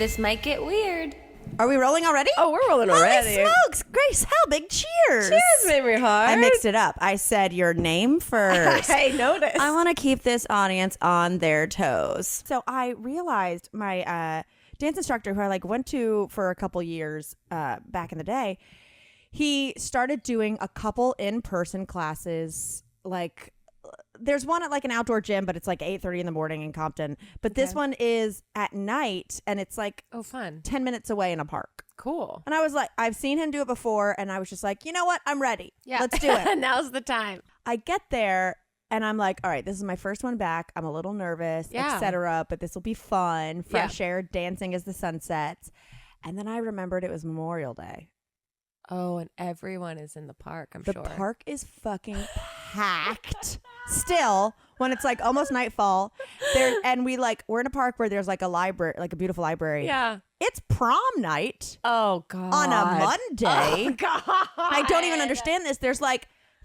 This might get weird. Are we rolling already? Oh, we're rolling already. Holy smokes. Grace Helbig, cheers. Cheers, Mamrie Hart. I mixed it up. I said your name first. I noticed. I want to keep this audience on their toes. So I realized my dance instructor, who I went to for a couple years back in the day, he started doing a couple in-person classes. There's one at an outdoor gym, but it's 8:30 in the morning in Compton. But this one is at night, and it's oh, fun. 10 minutes away in a park. Cool. And I was like, I've seen him do it before, and I was just like, you know what? I'm ready. Yeah. Let's do it. Now's the time. I get there, and I'm like, all right, this is my first one back. I'm a little nervous, etc., but this will be fun. Fresh air, dancing as the sun sets. And then I remembered it was Memorial Day. Oh, and everyone is in the park, I'm sure. The park is fucking packed. Still, when it's almost nightfall, and we're in a park where there's a library, a beautiful library. Yeah. It's prom night. Oh, God. On a Monday. Oh, God. I don't even understand this. There's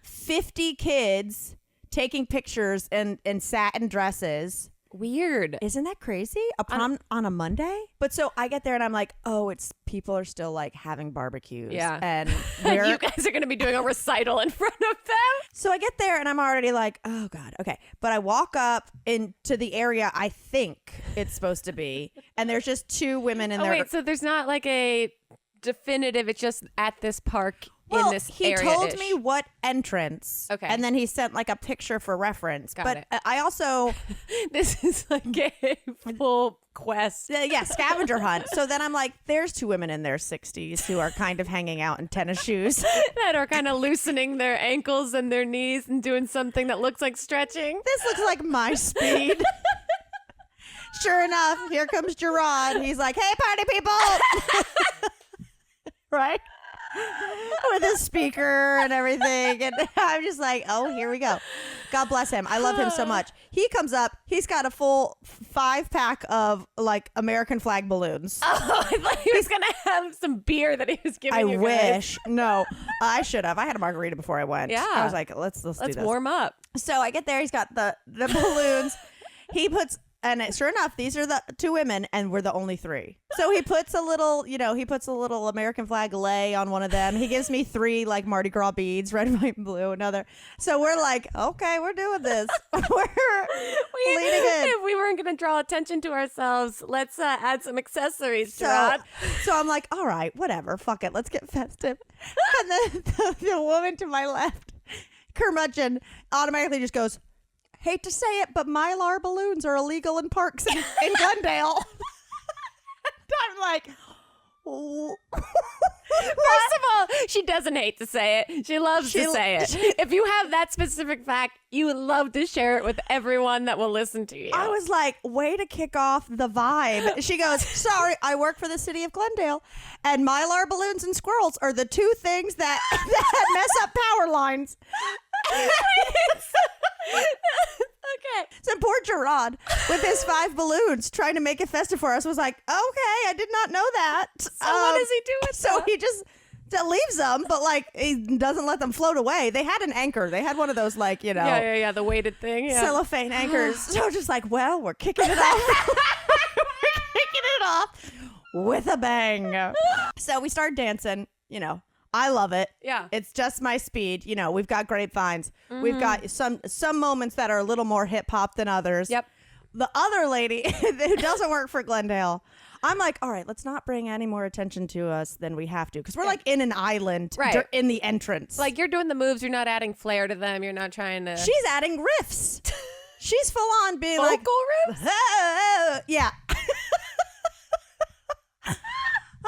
50 kids taking pictures in satin dresses. Weird. Isn't that crazy? A prom on a Monday? But so I get there and I'm like, oh, people are still having barbecues. Yeah. And you guys are going to be doing a recital in front of them. So I get there and I'm already like, oh God, okay. But I walk up into the area I think it's supposed to be, and there's just two women in there. Wait, so there's not a definitive, it's just at this park in this area. He told me what entrance. Okay. And then he sent a picture for reference. Got it. I also this is a full quest. Yeah, scavenger hunt. So then I'm like, there's two women in their 60s who are kind of hanging out in tennis shoes. That are kind of loosening their ankles and their knees and doing something that looks like stretching. This looks like my speed. Sure enough, here comes Gerard. He's like, hey, party people. Right? With his speaker and everything. And I'm just like, oh, here we go. God bless him. I love him so much. He comes up. He's got a full 5-pack of American flag balloons. Oh, I thought he was going to have some beer that he was giving you guys. I wish. No, I should have. I had a margarita before I went. Yeah. I was like, let's do this. Warm up. So I get there. He's got the balloons. He puts... And sure enough, these are the two women, and we're the only three. So he puts a little, American flag lei on one of them. He gives me 3 Mardi Gras beads, red, white, and blue. Another. So we're like, okay, we're doing this. We're leading in. If we weren't going to draw attention to ourselves, let's add some accessories, Gerard. So I'm like, all right, whatever, fuck it, let's get festive. And then the woman to my left, curmudgeon, automatically just goes, hate to say it, but Mylar balloons are illegal in parks in Glendale. I'm like, first of all, she doesn't hate to say it. She loves to say it. If you have that specific fact, you would love to share it with everyone that will listen to you. I was like, way to kick off the vibe. She goes, sorry, I work for the city of Glendale, and Mylar balloons and squirrels are the 2 things that mess up power lines. Okay. So poor Gerard with his 5 balloons trying to make it festive for us was like, okay, I did not know that. So what does he do with So he just leaves them, but he doesn't let them float away. They had an anchor. They had one of those Yeah, the weighted thing. Yeah. Cellophane anchors. So just well, we're kicking it off. We're kicking it off with a bang. So we start dancing, I love it. Yeah. It's just my speed. We've got grapevines. Mm-hmm. We've got some moments that are a little more hip hop than others. Yep. The other lady who doesn't work for Glendale, I'm like, all right, let's not bring any more attention to us than we have to. Because we're in an island in the entrance. You're doing the moves. You're not adding flair to them. You're not trying to. She's adding riffs. She's full on being vocal riffs? Oh, yeah.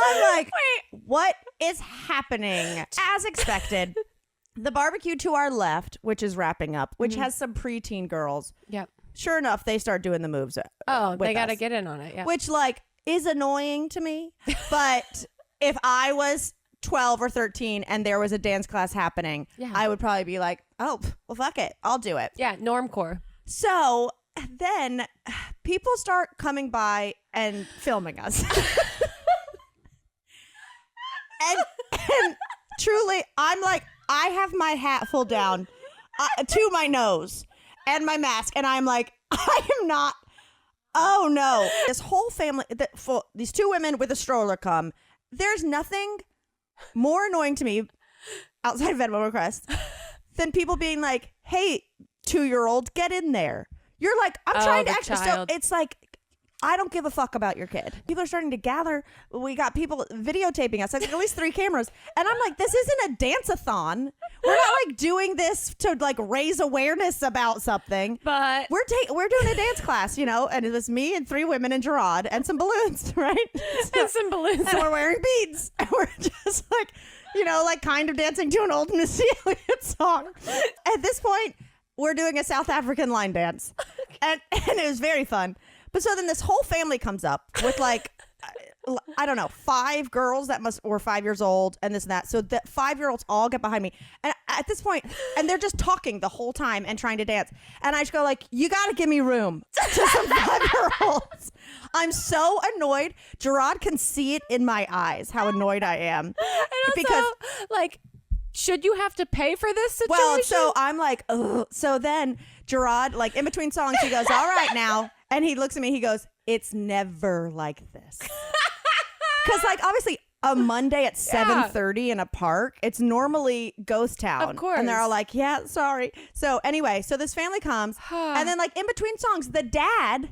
I'm like, wait, what is happening? As expected, the barbecue to our left, which is wrapping up, which has some preteen girls. Yep. Sure enough, they start doing the moves. They got to get in on it. Yeah. Which is annoying to me. But if I was 12 or 13 and there was a dance class happening, I would probably be like, oh, well, fuck it. I'll do it. Yeah. Normcore. So then people start coming by and filming us. And truly, I'm like, I have my hat full down to my nose and my mask. And I'm like, I am not Oh no! This whole family, these two women with a stroller come. There's nothing more annoying to me outside of Venmo requests than people being like, "Hey, 2-year-old, get in there." You're like, I'm trying to actually. So it's like, I don't give a fuck about your kid. People are starting to gather. We got people videotaping us. Like at least 3 cameras. And I'm like, this isn't a dance-a-thon. We're not like doing this to like raise awareness about something. But we're doing a dance class, and it was me and 3 women and Gerard and some balloons, right? And some balloons. And we're wearing beads. And we're just like, like kind of dancing to an old Missy Elliott song. At this point, we're doing a South African line dance. And it was very fun. But so then this whole family comes up with like, I don't know, 5 girls that were 5 years old and this and that. So the 5-year-olds all get behind me. And at this point, and they're just talking the whole time and trying to dance. And I just go like, you got to give me room to some 5-year-olds. I'm so annoyed. Gerard can see it in my eyes, how annoyed I am. And also, because like, should you have to pay for this situation? Well, so I'm like, ugh. So then Gerard, like in between songs, he goes, all right now. And he looks at me, he goes, it's never like this. Because like obviously a Monday at 7:30 in a park, it's normally ghost town. Of course. And they're all like, yeah, sorry. So anyway, so this family comes and then like in between songs, the dad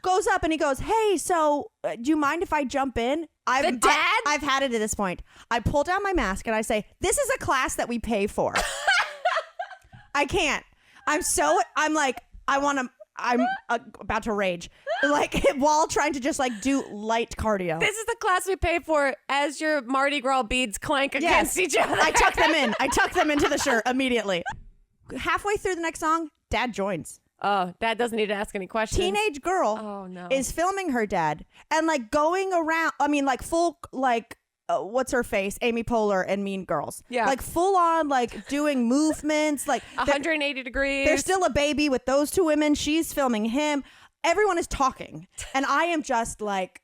goes up and he goes, hey, so do you mind if I jump in? The dad? I've had it at this point. I pull down my mask and I say, this is a class that we pay for. I can't. I'm about to rage, like while trying to just like do light cardio. This is the class we pay for as your Mardi Gras beads clank against each other. I tuck them in. I tuck them into the shirt immediately. Halfway through the next song, Dad joins. Oh, Dad doesn't need to ask any questions. Teenage girl is filming her dad and like going around. I mean, like full like. What's her face? Amy Poehler and Mean Girls. Yeah. Like full on, like doing movements, like 180 degrees. There's still a baby with those 2 women. She's filming him. Everyone is talking. And I am just like,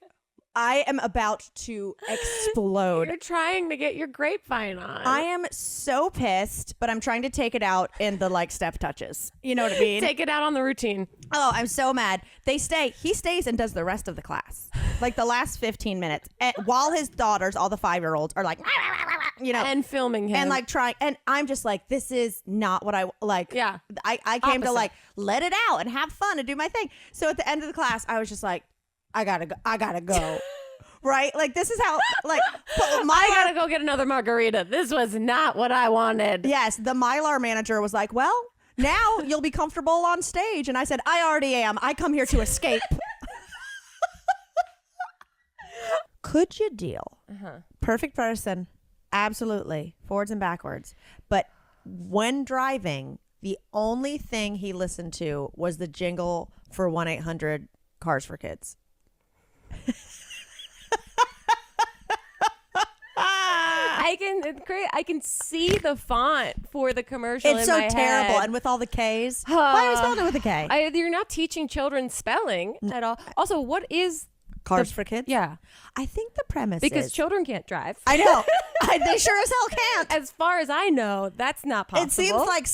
I am about to explode. You're trying to get your grapevine on. I am so pissed, but I'm trying to take it out in the like step touches. You know what I mean? Take it out on the routine. Oh, I'm so mad. They stay. He stays and does the rest of the class. Like the last 15 minutes. While his daughters, all the 5-year-olds, are like, and filming him. And like trying. And I'm just like, this is not what I like. Yeah. I came to like let it out and have fun and do my thing. So at the end of the class, I was just like, I gotta go. Right? Like this is how like I gotta go get another margarita. This was not what I wanted. Yes. The Mylar manager was like, well, now you'll be comfortable on stage. And I said, I already am. I come here to escape. Could you deal? Perfect person. Absolutely. Forwards and backwards. But when driving, the only thing he listened to was the jingle for 1-800 Cars for Kids. I can see the font for the commercial. It's in so my terrible, head. and with all the K's. Why are we spelling it with a K? You're not teaching children spelling at all. Also, what is Cars for Kids? Yeah, I think the premise because is children can't drive. I know. They sure as hell can't. As far as I know, that's not possible. It seems like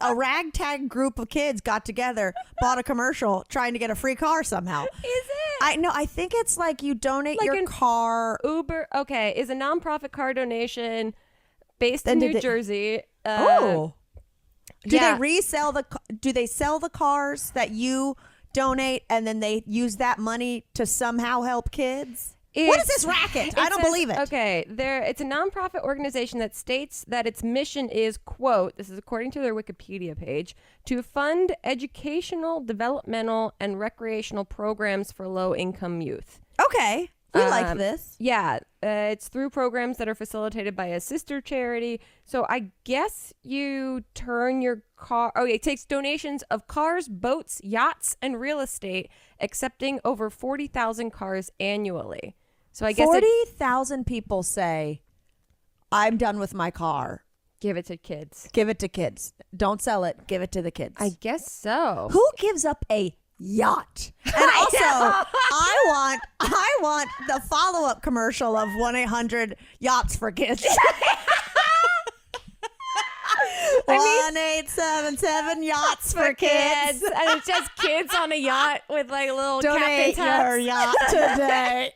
a ragtag group of kids got together, bought a commercial, trying to get a free car somehow. Is it? I think it's like you donate like your car. Uber, okay, is a nonprofit car donation based in New Jersey. Do they resell do they sell the cars that you donate and then they use that money to somehow help kids? What is this racket? I don't believe it. Okay, it's a nonprofit organization that states that its mission is, quote, this is according to their Wikipedia page, to fund educational, developmental, and recreational programs for low-income youth. Okay, we like this. Yeah, it's through programs that are facilitated by a sister charity. So I guess you turn your car... Okay, it takes donations of cars, boats, yachts, and real estate, accepting over 40,000 cars annually. So I guess 40,000 people say, I'm done with my car. Give it to kids. Give it to kids. Don't sell it. Give it to the kids. I guess so. Who gives up a yacht? And also, I want the follow-up commercial of 1-800 Yachts for Kids. 1877 yachts for kids. And it's just kids on a yacht with like little Donate captain's hats. your yacht today.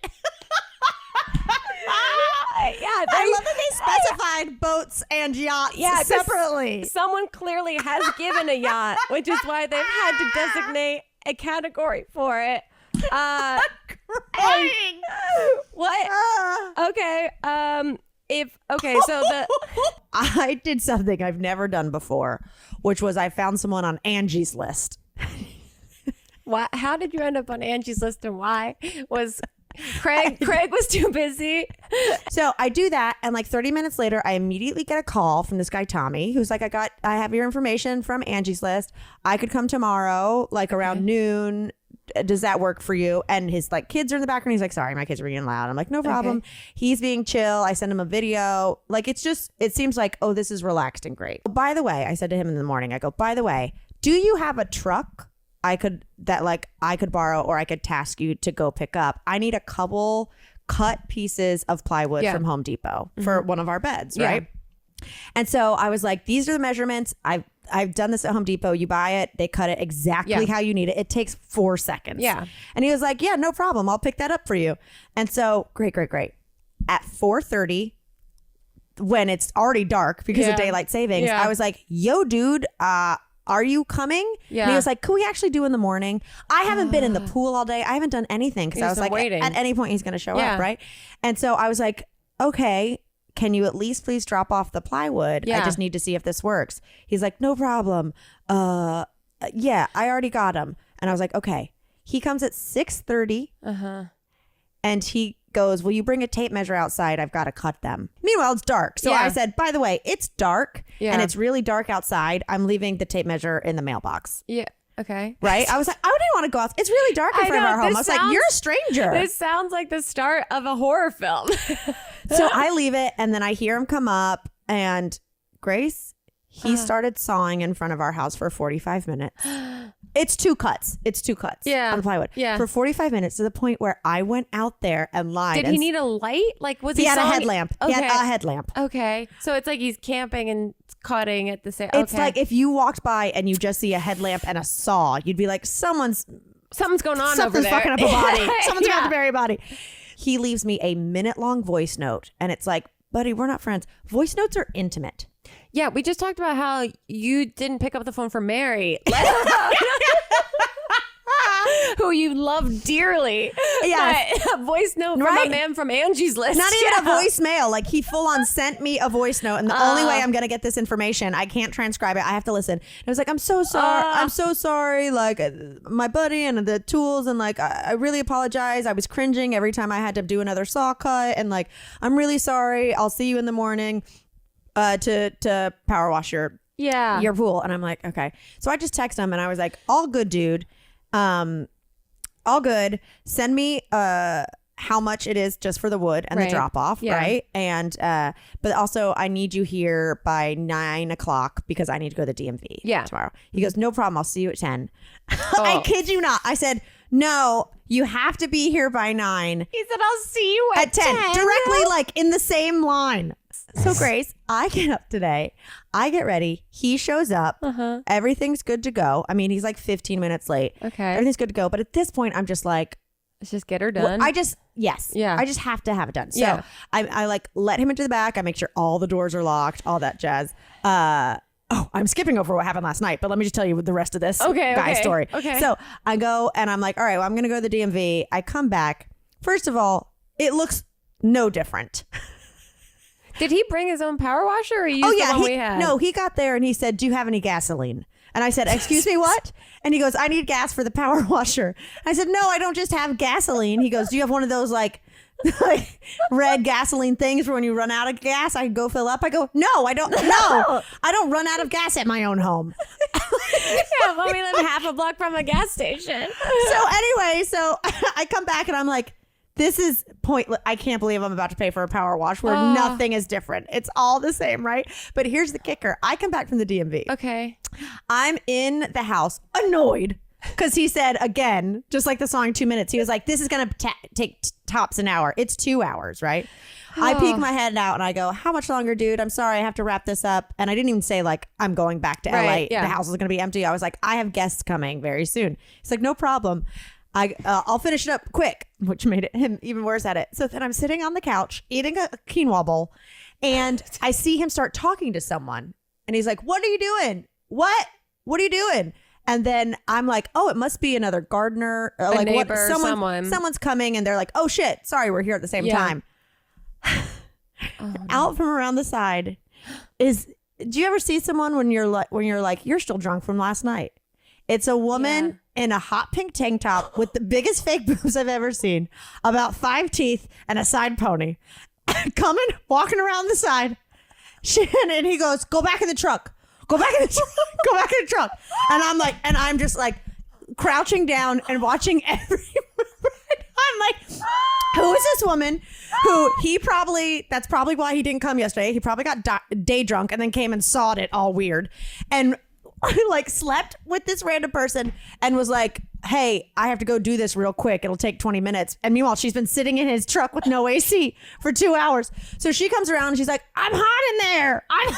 I love that they specified boats and yachts separately. Someone clearly has given a yacht, which is why they've had to designate a category for it. Crying. What? Okay. So I did something I've never done before, which was I found someone on Angie's list. What? How did you end up on Angie's list, and why? Was Craig was too busy? So I do that, and like 30 minutes later, I immediately get a call from this guy Tommy, who's like, I have your information from Angie's list. I could come tomorrow, like around noon. Does that work for you? And his like kids are in the background. He's like, sorry, my kids are being loud. I'm like, no problem. Okay. He's being chill. I send him a video. Like, it seems like, oh, this is relaxed and great. By the way, I said to him in the morning, I go, by the way, do you have a truck I could borrow, or I could task you to go pick up? I need a couple cut pieces of plywood from Home Depot for one of our beds, right? And so I was like, these are the measurements. I've done this at Home Depot. You buy it, they cut it exactly how you need it. It takes 4 seconds. Yeah. And he was like, yeah, no problem. I'll pick that up for you. And so great. At 4:30, when it's already dark because of daylight savings, I was like, yo, dude, are you coming? Yeah. And he was like, could we actually do in the morning? I haven't been in the pool all day. I haven't done anything because I was like, waiting. At any point he's going to show up, right? And so I was like, okay, can you at least please drop off the plywood? I just need to see if this works. He's like, no problem. Yeah, I already got him. And I was like, okay. He comes at 6:30 and he goes, will you bring a tape measure outside? I've got to cut them. Meanwhile, it's dark. So I said, by the way, it's dark and it's really dark outside. I'm leaving the tape measure in the mailbox. Yeah. Okay. Right? I was like, I didn't want to go out. It's really dark in front of our home. I was like, you're a stranger. This sounds like the start of a horror film. So I leave it, and then I hear him come up, and Grace, he started sawing in front of our house for 45 minutes. It's two cuts. Yeah. On the plywood. Yeah. For 45 minutes, to the point where I went out there and lied. Did he need a light? Like, was he had a headlamp. Okay. He had a headlamp. Okay. So it's like he's camping and cutting at the same. It's like if you walked by and you just see a headlamp and a saw, you'd be like, something's going on over there. Something's fucking up a body. Someone's about to bury a body. He leaves me a minute-long voice note, and it's like, buddy, we're not friends. Voice notes are intimate. Yeah, we just talked about how you didn't pick up the phone for Mary, who you love dearly. Yeah, a voice note from a man from Angie's list. Not even a voicemail. Like, he full on sent me a voice note, and the only way I'm gonna get this information, I can't transcribe it. I have to listen. And I was like, I'm so sorry. I'm so sorry. Like, my buddy and the tools, and like, I really apologize. I was cringing every time I had to do another saw cut, and like, I'm really sorry. I'll see you in the morning. To power wash your pool. And I'm like, okay. So I just text him and I was like, all good, dude. All good. Send me how much it is just for the wood and the drop off, right? And but also I need you here by 9 o'clock because I need to go to the DMV tomorrow. He goes, no problem. I'll see you at 10. I kid you not. I said, no, you have to be here by 9. He said, I'll see you at 10. Directly, like in the same line. So Grace, I get up today, I get ready, he shows up, everything's good to go. I mean, he's like 15 minutes late. Okay. Everything's good to go. But at this point, I'm just like, let's just get her done. I just have to have it done. So I like let him into the back. I make sure all the doors are locked, all that jazz. I'm skipping over what happened last night, but let me just tell you the rest of this guy's story. Okay. So I go and I'm like, all right, well, I'm going to go to the DMV. I come back. First of all, it looks no different. Did he bring his own power washer or he used the one we had? No, he got there and he said, do you have any gasoline? And I said, excuse me, what? And he goes, I need gas for the power washer. I said, no, I don't just have gasoline. He goes, do you have one of those like red gasoline things for when you run out of gas? I go fill up. I go, no, I don't. No, I don't run out of gas at my own home. Well, we live half a block from a gas station. So anyway, I come back and I'm like, this is pointless. I can't believe I'm about to pay for a power wash where nothing is different. It's all the same, right? But here's the kicker. I come back from the DMV. Okay. I'm in the house annoyed Because he said, again, just like the song 2 minutes, he was like, this is going to take tops an hour. It's 2 hours, right? I peek my head out and I go, how much longer, dude? I'm sorry. I have to wrap this up. And I didn't even say like, I'm going back to LA. The house is going to be empty. I was like, I have guests coming very soon. He's like, no problem. I'll finish it up quick, which made him even worse at it. So then I'm sitting on the couch eating a quinoa bowl and I see him start talking to someone. And he's like, what are you doing? What are you doing? And then I'm like, oh, it must be another gardener. A neighbor, someone's coming and they're like, oh shit, sorry, we're here at the same time. Out from around the side is, do you ever see someone when you're like, you're still drunk from last night? It's a woman in a hot pink tank top with the biggest fake boobs I've ever seen, about 5 teeth and a side pony, walking around the side. And he goes, go back in the truck. Go back in the truck. Go back in the truck. And I'm just like crouching down and watching every I'm like, who is this woman who that's probably why he didn't come yesterday. He probably got day drunk and then came and sawed it all weird and like slept with this random person and was like, hey, I have to go do this real quick. It'll take 20 minutes. And meanwhile, she's been sitting in his truck with no AC for 2 hours. So she comes around and she's like, I'm hot in there. And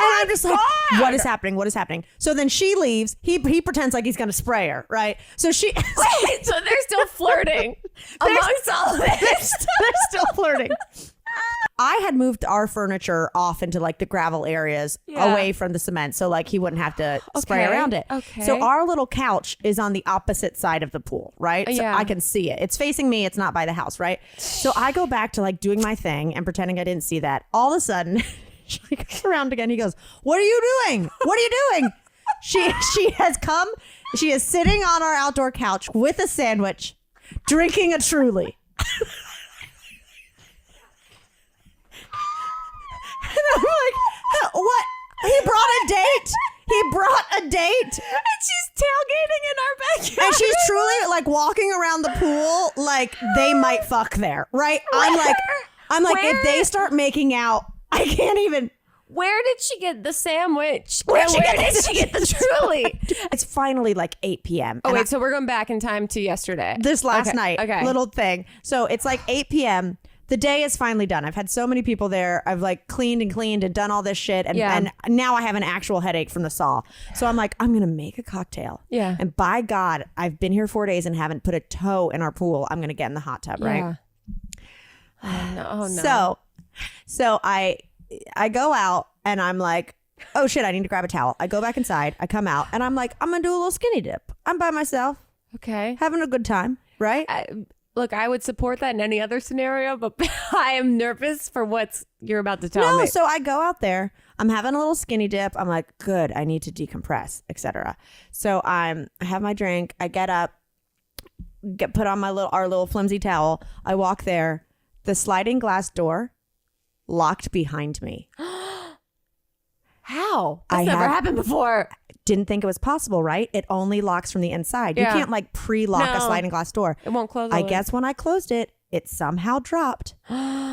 I'm just like, what is happening? What is happening? So then she leaves. He pretends like he's going to spray her, right? So she... Wait, so they're still flirting amongst all of this? They're still flirting. I had moved our furniture off into like the gravel areas away from the cement. So like he wouldn't have to spray around it. Okay. So our little couch is on the opposite side of the pool, right? So I can see it. It's facing me. It's not by the house, right? So I go back to like doing my thing and pretending I didn't see that. All of a sudden... She comes around again. He goes, what are you doing? What are you doing? She has come. She is sitting on our outdoor couch with a sandwich, drinking a Truly. And I'm like, what? He brought a date. And she's tailgating in our backyard. And she's truly like walking around the pool like they might fuck there, right? I'm like, if they start making out, I can't even. Where did she get the sandwich? Where did she get the Truly? It's finally like 8 p.m. Oh, wait, so we're going back in time to yesterday. This last night. Okay. Little thing. So it's like 8 p.m. The day is finally done. I've had so many people there. I've like cleaned and done all this shit. And now I have an actual headache from the saw. So I'm like, I'm going to make a cocktail. Yeah. And by God, I've been here 4 days and haven't put a toe in our pool. I'm going to get in the hot tub, right? Oh, no. So I go out and I'm like, oh shit, I need to grab a towel. I go back inside. I come out and I'm like, I'm going to do a little skinny dip. I'm by myself. Okay. Having a good time, right? Look, I would support that in any other scenario, but I am nervous for what you're about to tell me. No, so I go out there. I'm having a little skinny dip. I'm like, good, I need to decompress, etc. So I have my drink. I get up, put on our little flimsy towel. I walk there. The sliding glass door locked behind me. How? That's never happened before. Didn't think it was possible, right? It only locks from the inside. Yeah. You can't like pre-lock a sliding glass door. It won't close. I guess when I closed it, it somehow dropped.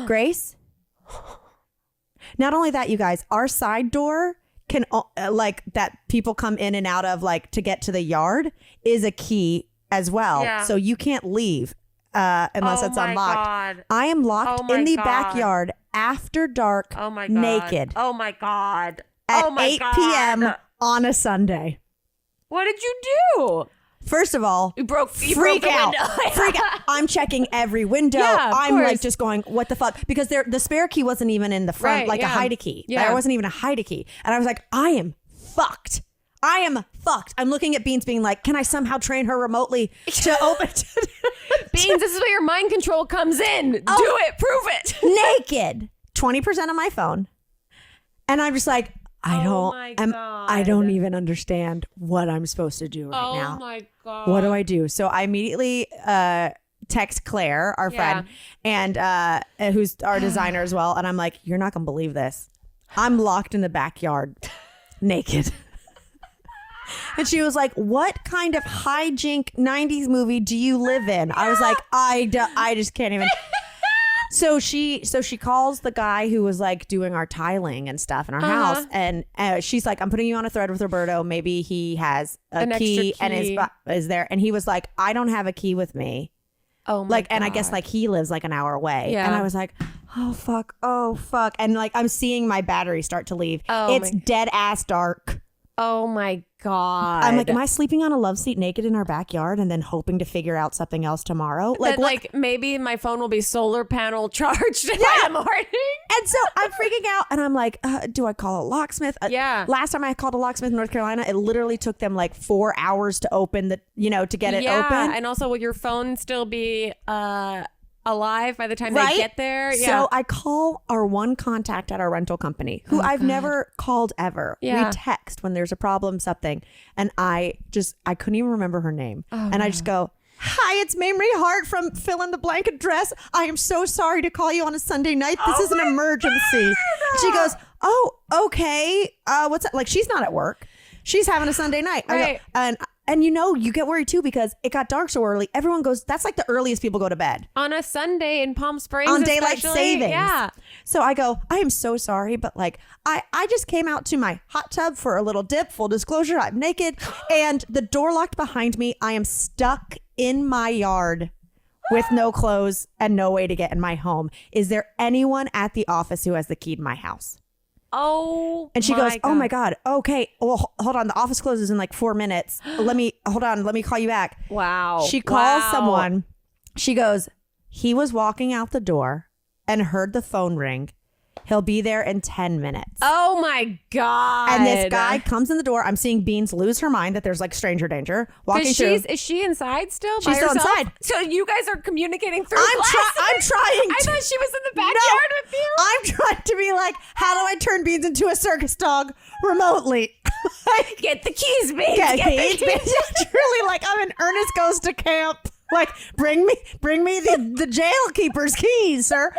Grace? Not only that, you guys, our side door can like that people come in and out of like to get to the yard is a key as well. Yeah. So you can't leave unless it's unlocked. God. I am locked in the backyard after dark, naked. Oh my God. At 8 p.m. on a Sunday. What did you do? First of all, you broke the freak out. Window. Freak out. I'm checking every window. Yeah, I'm like just going, what the fuck? Because the spare key wasn't even in the front, a hide key. Yeah. There wasn't even a hide key. And I was like, I am fucked. I'm looking at Beans being like, can I somehow train her remotely to open Beans, this is where your mind control comes in. Do it. Prove it. Naked. 20% on my phone. And I'm just like, I don't even understand what I'm supposed to do right now. Oh my God. What do I do? So I immediately text Claire, our friend, and who's our designer as well. And I'm like, you're not going to believe this. I'm locked in the backyard naked. And she was like, what kind of hijink 90s movie do you live in? I was like, I just can't even. So she calls the guy who was like doing our tiling and stuff in our house, and she's like, I'm putting you on a thread with Roberto. Maybe he has An key, extra and key. is there. And he was like, I don't have a key with me. Oh my Like, God. and I guess like he lives like an hour away. Yeah. And I was like, oh fuck. And like I'm seeing my battery start to leave. Oh It's my- dead ass dark. Oh my God. I'm like, am I sleeping on a love seat naked in our backyard and then hoping to figure out something else tomorrow? Like, what? like maybe my phone will be solar panel charged by the morning. And so I'm freaking out, and I'm like, do I call a locksmith? Yeah. Last time I called a locksmith in North Carolina, it literally took them like 4 hours to open to get it open. And also, will your phone still be alive by the time Right? they get there? So I call our one contact at our rental company, who I've never called ever. Yeah. We text when there's a problem, something, and I couldn't even remember her name. And I just go, hi, it's Mamrie Hart from fill in the blank address. I am so sorry to call you on a Sunday night. This is an emergency. She goes, oh, okay. What's that? Like, she's not at work. She's having a Sunday night. Right. I go, and you get worried too because it got dark so early. Everyone goes, that's like the earliest people go to bed. on a Sunday in Palm Springs. On daylight especially. savings. Yeah. So I go, I am so sorry, but like I just came out to my hot tub for a little dip. Full disclosure, I'm naked and the door locked behind me. I am stuck in my yard with no clothes and no way to get in my home. Is there anyone at the office who has the key to my house? Oh, And she goes, my oh my God. Okay. Well, hold on. The office closes in like 4 minutes. Let me call you back. Wow. She calls Wow. someone. She goes, he was walking out the door and heard the phone ring. He'll be there in 10 minutes. Oh my God. And this guy comes in the door. I'm seeing Beans lose her mind that there's like stranger danger walking through. Is she inside still? She's by still herself? inside. So you guys are communicating through I'm glasses? trying I to. thought she was in the backyard with you. I'm trying to be like, how do I turn Beans into a circus dog remotely? Get the keys, Beans. Yeah, Get the Beans. keys. It's really like I'm in Ernest Goes to Camp. Like, bring me the jail keeper's keys, sir.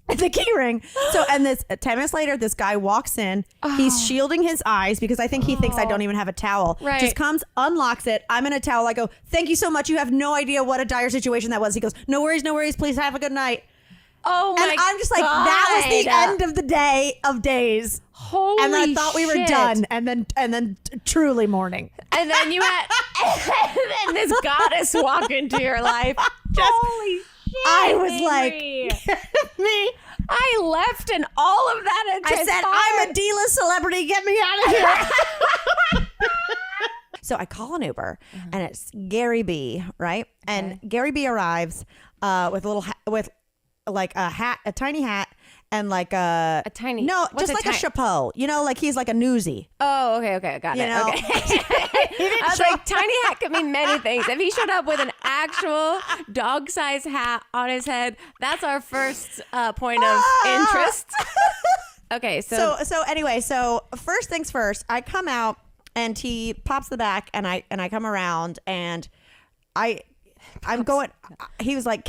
The key ring. So, and this 10 minutes later, this guy walks in. He's shielding his eyes because I think he thinks I don't even have a towel. Right. Just comes, unlocks it. I'm in a towel. I go, thank you so much. You have no idea what a dire situation that was. He goes, no worries. Please have a good night. Oh my God. And I'm just like, that was the end of the day of days. Holy And I thought we were shit. done. And then truly morning. And then you had, and then this goddess walk into your life. Holy shit. I was Mamrie. like, me. I left and all of that had I said, transpired. I'm a D-list celebrity. Get me out of here. So I call an Uber, and it's Gary B, right? And Gary B arrives with a little with like a hat, a tiny hat, and like a tiny- no, what's just a like a ti- chapeau. Like he's like a newsie. Oh, okay, got You it. know? Okay. I was like, tiny hat could mean many things. If he showed up with an actual dog-sized hat on his head, that's our first point of interest. Okay, so Anyway, so first things first, I come out and he pops the back and I come around and I'm going, he was like,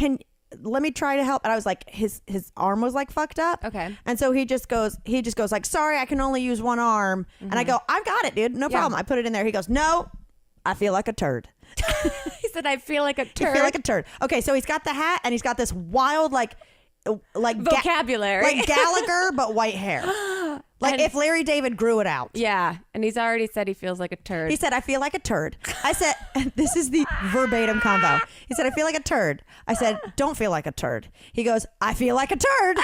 let me try to help. And I was like, his arm was like fucked up. Okay. And so he just goes like, sorry, I can only use one arm. And I go, I've got it, dude. No problem. I put it in there. He goes, no, I feel like a turd. he said, I feel like a I turd. feel like a turd. Okay. So he's got the hat and he's got this wild, like vocabulary. like Gallagher, but white hair. Like And- if Larry David grew it out. Yeah, and he's already said he feels like a turd. He said, I feel like a turd. I said, this is the verbatim combo. He said, I feel like a turd. I said, don't feel like a turd. He goes, I feel like a turd.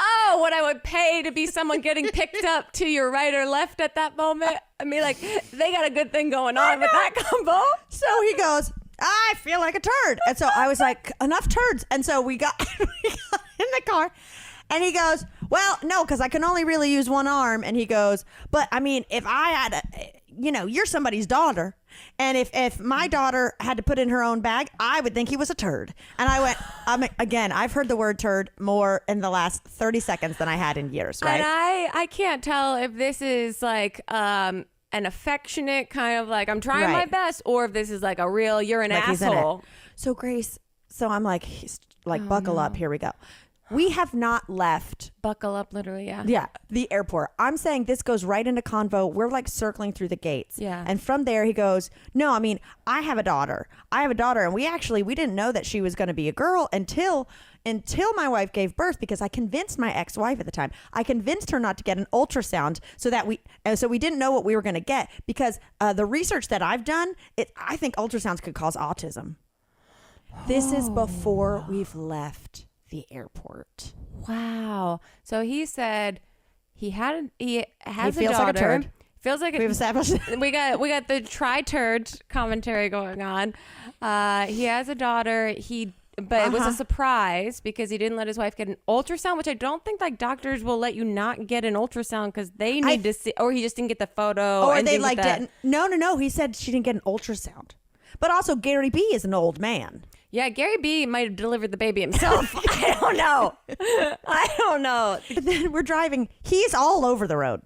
Oh, what I would pay to be someone getting picked up to your right or left at that moment. I mean, like, they got a good thing going on with that combo. So he goes, I feel like a turd. And so I was like, enough turds. And so we got in the car and he goes, well, no, because I can only really use one arm. And he goes, but I mean, if I had, you're somebody's daughter. And if my daughter had to put in her own bag, I would think he was a turd. And I went, again, I've heard the word turd more in the last 30 seconds than I had in years, right? And I can't tell if this is like an affectionate kind of like, I'm trying my Right. best, or if this is like a real, you're an Like he's in it. asshole. So Grace, so I'm like, buckle up, here we go. We have not left. Buckle up, literally, yeah. Yeah, the airport. I'm saying this goes right into convo. We're like circling through the gates. Yeah. And from there, he goes, no, I mean, I have a daughter. And we didn't know that she was going to be a girl until my wife gave birth, because I convinced my ex-wife at the time. I convinced her not to get an ultrasound so we didn't know what we were going to get, because the research that I've done, I think ultrasounds could cause autism. This is before we've left the airport. Wow. So he said he has He a feels daughter. like a turd. Feels like We've established we got the tri-turd commentary going on. He has a daughter. But it was a surprise because he didn't let his wife get an ultrasound, which I don't think like doctors will let you not get an ultrasound because they need to see, or he just didn't get the photo. Or they like didn't. No. He said she didn't get an ultrasound. But also Gary B is an old man. Yeah, Gary B might have delivered the baby himself. I don't know. But then we're driving. He's all over the road.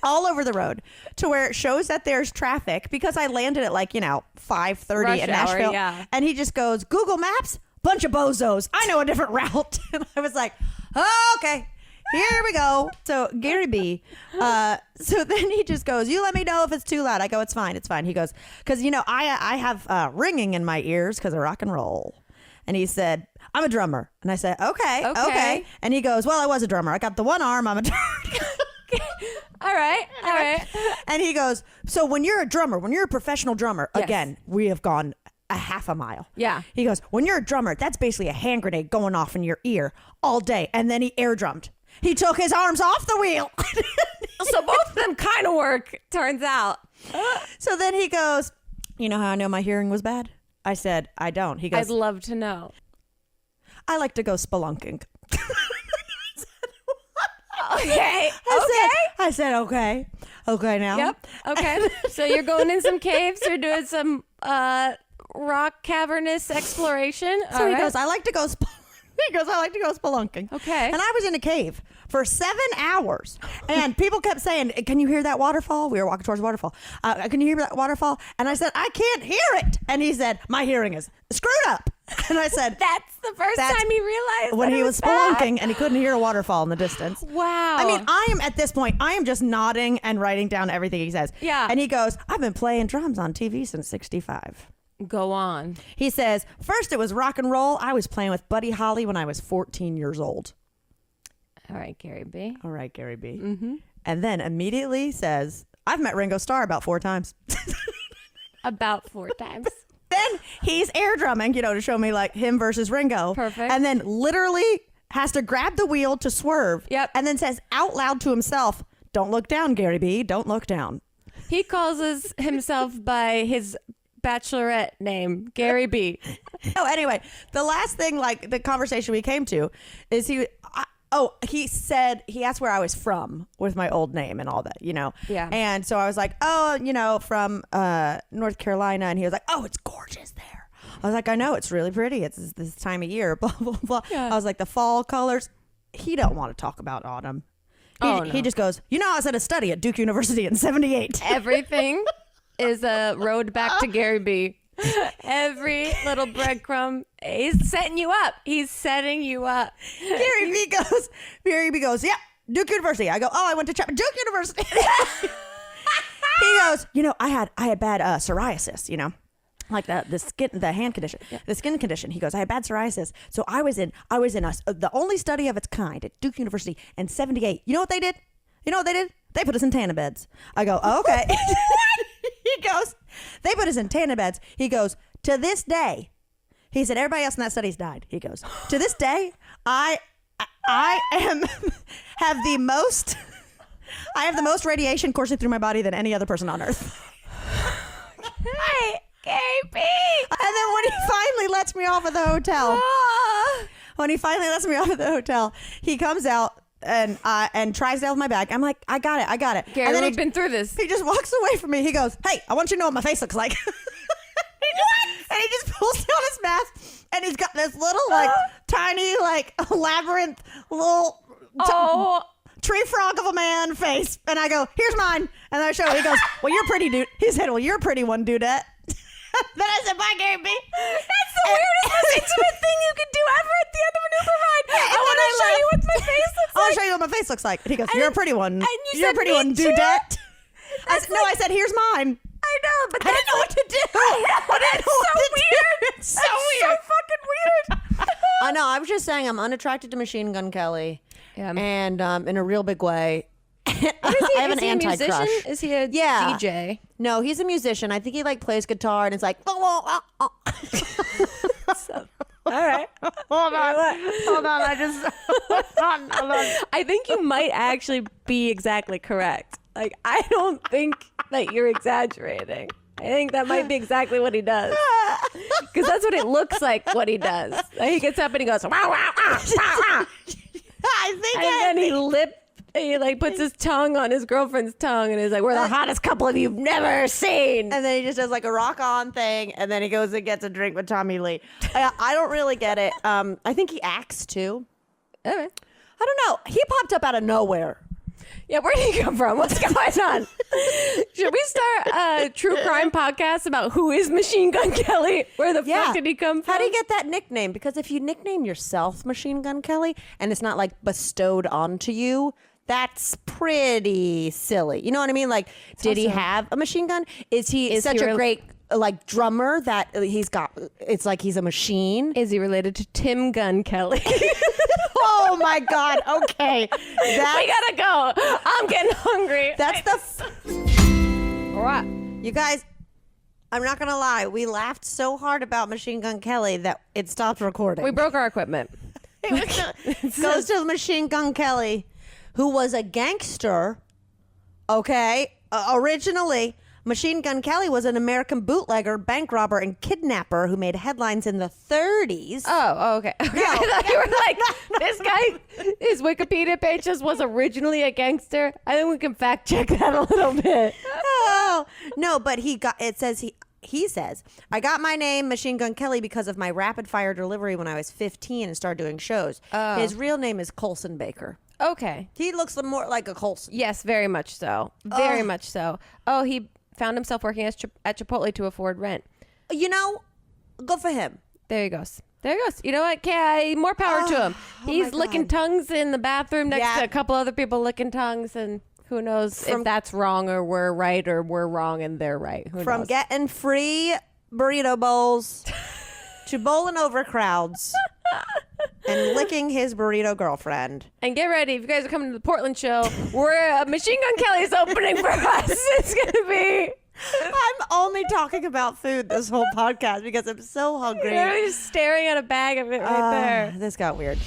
All over the road to where it shows that there's traffic, because I landed at 5:30 in Nashville. Yeah. And he just goes, Google Maps, bunch of bozos. I know a different route. And I was like, oh, okay, here we go. So Gary B. So then he just goes, you let me know if it's too loud. I go, it's fine. He goes, because, I have ringing in my ears because of rock and roll. And he said, I'm a drummer. And I said, okay. And he goes, well, I was a drummer. I got the one arm. I'm a drummer. All right. And he goes, so when you're a drummer, when you're a professional drummer, Yes. again, we have gone a half a mile. Yeah. He goes, when you're a drummer, that's basically a hand grenade going off in your ear all day. And then he air drummed. He took his arms off the wheel. So both of them kind of work, turns out. So then he goes, you know how I know my hearing was bad? I said, I don't. He goes, I'd love to know. I like to go spelunking. Okay. I said, okay now. Yep. Okay. So you're going in some caves. You're doing some rock cavernous exploration. So he goes, I like to go spelunking. Okay. And I was in a cave for 7 hours. And people kept saying, can you hear that waterfall? We were walking towards the waterfall. Can you hear that waterfall? And I said, I can't hear it. And he said, my hearing is screwed up. And I said, That's the first time he realized when that he it was bad. spelunking and he couldn't hear a waterfall in the distance. Wow. I mean, I am at this point, I am just nodding and writing down everything he says. Yeah. And he goes, I've been playing drums on TV since 65. Go on. He says, first it was rock and roll. I was playing with Buddy Holly when I was 14 years old. All right, Gary B. All right, Gary B. Mm-hmm. And then immediately says, I've met Ringo Starr about 4 times. About 4 times. Then he's air drumming, to show me him versus Ringo. Perfect. And then literally has to grab the wheel to swerve. Yep. And then says out loud to himself, don't look down, Gary B. Don't look down. He calls himself by his bachelorette name, Gary B. Oh, anyway, the last thing, the conversation we came to is he asked where I was from with my old name and all that, Yeah. And so I was like, from North Carolina. And he was like, oh, it's gorgeous there. I was like, I know, it's really pretty. It's this time of year, blah, blah, blah. Yeah. I was like, the fall colors. He don't want to talk about autumn. He just goes, I was at a study at Duke University in 78. Everything is a road back to Gary B. Every little breadcrumb is setting you up. He's setting you up. Gary B goes, yeah, Duke University. I go, oh, I went to Duke University. He goes, I had bad psoriasis, like the hand condition, the skin condition. He goes, I had bad psoriasis. So I was in the only study of its kind at Duke University in 78. You know what they did? They put us in tanning beds. I go, oh, okay. He goes, they put us in tanning beds. He goes, to this day, he said, everybody else in that study's died. He goes, to this day, I have the most radiation coursing through my body than any other person on earth. Hey, Gary B. And then when he finally lets me off at the hotel, he comes out and tries to help my bag. I'm like, I got it. Gary, and then we've been through this. He just walks away from me. He goes, hey, I want you to know what my face looks like. And he just pulls down his mask, and he's got this little, tiny, labyrinth, little tree frog of a man face. And I go, here's mine. And I show him. He goes, well, you're pretty, dude. He said, well, you're a pretty one, dudette. Then I said, bye, Gary B. That's the weirdest, most intimate thing you could do ever at the end of an Uber ride. I want to show you what my face looks I want like. to show you what my face looks like. And he goes, you're a pretty one. And you You're a said, pretty "Me one, too." dudette. I said, here's mine. I know, but I didn't know what to do. That's so weird. It's so weird. So fucking weird. I know. I was just saying I'm unattracted to Machine Gun Kelly. Yeah. And in a real big way. I have an Is he a anti-crush. musician? Is he a Yeah. DJ? No, he's a musician. I think he like plays guitar and it's like, All right. Hold on. I just hold on. I think you might actually be exactly correct. Like, I don't think that you're exaggerating. I think that might be exactly what he does. Because that's what it looks like, what he does. Like, he gets up and he goes, wow, wow, wow, wow, wow. I think And then he like puts his tongue on his girlfriend's tongue and is like, we're the hottest couple of you've never seen. and then he just does like a rock on thing and then he goes and gets a drink with Tommy Lee. I don't really get it. I think he acts too. Okay. I don't know. He popped up out of nowhere. Yeah, where did he come from? What's going on? Should we start a true crime podcast about who is Machine Gun Kelly? Where the fuck did he come from? How do you get that nickname? Because if you nickname yourself Machine Gun Kelly and it's not like bestowed onto you, that's pretty silly. You know what I mean? Like, did he have a machine gun? Is he such a great like drummer that he's got? It's like he's a machine. Is he related to Tim Gun Kelly? Oh my God. Okay. We gotta go. I'm getting hungry. That's All right. you guys, I'm not going to lie. We laughed so hard about Machine Gun Kelly that it stopped recording. We broke our equipment. Goes to Machine Gun Kelly, who was a gangster. Okay. Originally, Machine Gun Kelly was an American bootlegger, bank robber, and kidnapper who made headlines in the 30s. Oh, okay. I thought you were like, this guy, his Wikipedia page just was originally a gangster. I think we can fact check that a little bit. Oh, no, but it says he says, I got my name Machine Gun Kelly because of my rapid fire delivery when I was 15 and started doing shows. Oh. His real name is Colson Baker. Okay. He looks more like a Colson. Yes, very much so. Very much so. Oh, he found himself working at Chipotle to afford rent. You know, good for him. There he goes. There he goes. You know what? More power to him. He's licking tongues in the bathroom next to a couple other people licking tongues, and who knows if that's wrong or we're right or we're wrong and they're right. Who From knows? getting free burrito bowls to bowling over crowds and licking his burrito girlfriend. And get ready. If you guys are coming to the Portland show, Machine Gun Kelly's opening for us. It's going to be... I'm only talking about food this whole podcast because I'm so hungry. You're just staring at a bag of it right there. This got weird.